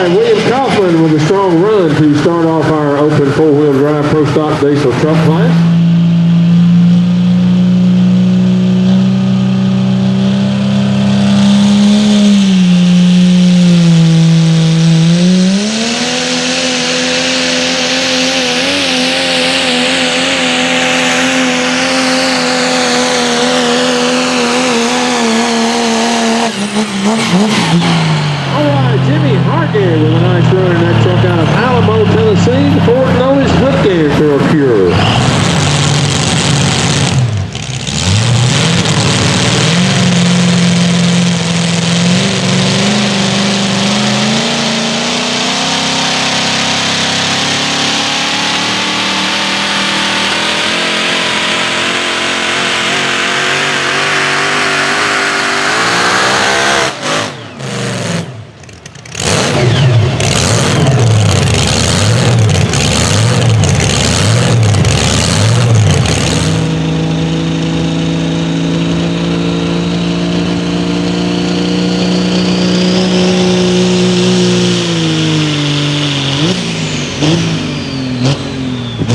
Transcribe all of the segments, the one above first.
right, William Kaufman with a strong run to start off our open four-wheel drive Pro Stock Diesel truck class. All right, Jimmy Hargay with a nice run in that truck out of Alamo, Tennessee. The Ford Noise hood gear to Pure.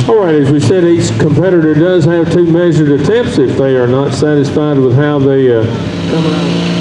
All right, as we said, each competitor does have 2 measured attempts if they are not satisfied with how they come out.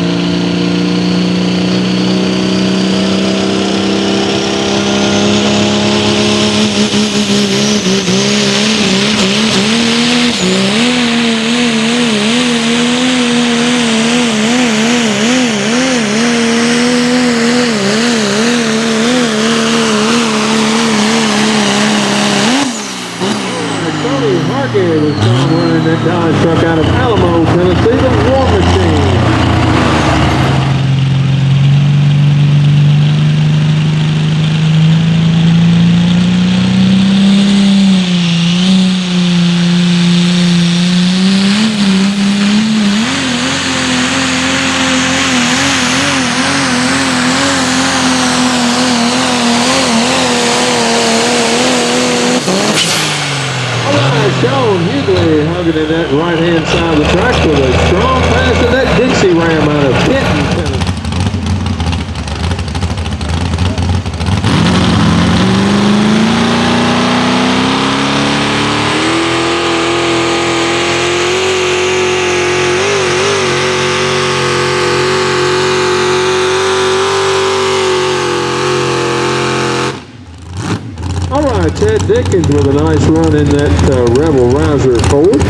Hargay was found running that Dodge truck out of Alamo, Tennessee, the War Machine. Sean Hughley hugging in that right-hand side of the track with a strong pass in that Dixie Ram out of Kenton, Tennessee. All right, Ted Dickens with a nice run in that Rebel Rouser Ford.